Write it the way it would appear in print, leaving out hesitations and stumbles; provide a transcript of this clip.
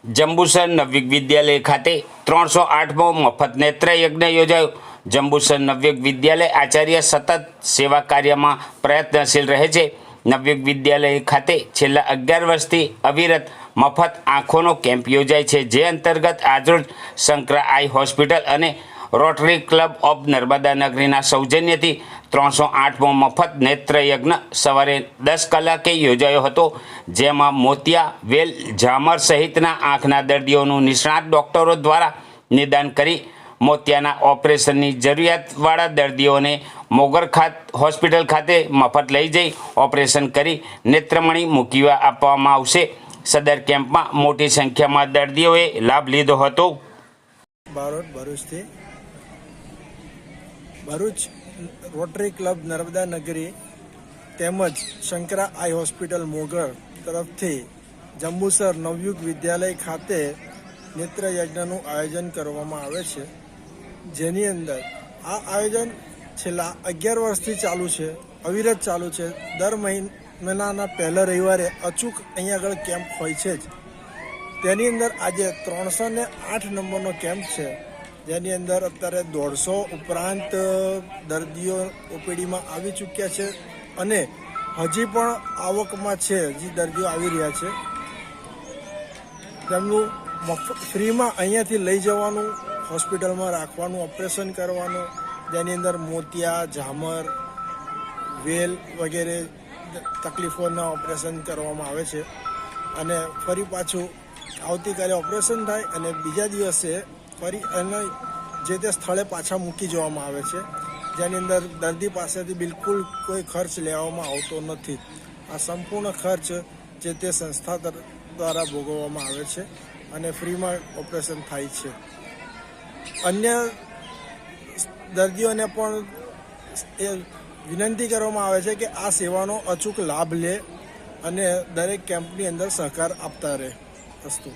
જંબુસર નવયુગ વિદ્યાલય ખાતે 308મો મફત નેત્ર યજ્ઞ યોજાયો। જંબુસર નવયુગ વિદ્યાલય આચાર્ય સતત સેવા કાર્યમાં પ્રયત્નશીલ રહે છે। નવયુગ વિદ્યાલય ખાતે છેલ્લા 11 વર્ષથી અવિરત મફત આંખોનો કેમ્પ યોજાય છે, જે અંતર્ગત આજરોજ શંકરા આઈ હોસ્પિટલ અને રોટરી ક્લબ ઓફ નર્મદા નગરીના સૌજન્યથી 308મો મફત નેત્ર યજ્ઞ સવારે 10 કલાકે યોજાયો હતો, જેમાં મોતિયા, વેલ, ઝામર સહિતના આંખના દર્દીઓનું નિષ્ણાત ડોક્ટરો દ્વારા નિદાન કરી મોતિયાના ઓપરેશનની જરૂરિયાતવાળા દર્દીઓને મોગર હોસ્પિટલ ખાતે મફત લઈ જઈ ઓપરેશન કરી નેત્રમણી મૂકી આપવામાં આવશે। સદર કેમ્પમાં મોટી સંખ્યામાં દર્દીઓએ લાભ લીધો હતો। ભરૂચ રોટરી ક્લબ નર્મદા નગરી તેમજ શંકરા આઈ હોસ્પિટલ મોગર તરફથી જંબુસર નવયુગ વિદ્યાલય ખાતે નેત્ર યજ્ઞનું આયોજન કરવામાં આવે છે, જેની અંદર આ આયોજન છેલ્લા 11 વર્ષથી ચાલુ છે, અવિરત ચાલુ છે। દર મહિનાના પહેલા રવિવારે અચૂક અહીંયા આગળ કેમ્પ હોય છે જ। તેની અંદર આજે 308 નંબરનો કેમ્પ છે, જેની અંદર અત્યારે 150 ઉપરાંત દર્દીઓ ઓપીડીમાં આવી ચૂક્યા છે અને હજી પણ આવકમાં છે, હજી દર્દીઓ આવી રહ્યા છે। તેમનું ફ્રીમાં અહીંયાથી લઈ જવાનું, હોસ્પિટલમાં રાખવાનું, ઓપરેશન કરવાનું, જેની અંદર મોતિયા, ઝામર, વેલ વગેરે તકલીફોના ઓપરેશન કરવામાં આવે છે અને ફરી પાછું આવતીકાલે ઓપરેશન થાય અને બીજા દિવસે ફરી એને જે તે સ્થળે પાછા મૂકી જવામાં આવે છે, જેની અંદર દર્દી પાસેથી બિલકુલ કોઈ ખર્ચ લેવામાં આવતો નથી। આ સંપૂર્ણ ખર્ચ જે તે સંસ્થા દ્વારા ભોગવવામાં આવે છે અને ફ્રીમાં ઓપરેશન થાય છે। અન્ય દર્દીઓને પણ એ વિનંતી કરવામાં આવે છે કે આ સેવાનો અચૂક લાભ લે અને દરેક કેમ્પની અંદર સહકાર આપતા રહે। અસ્તુ।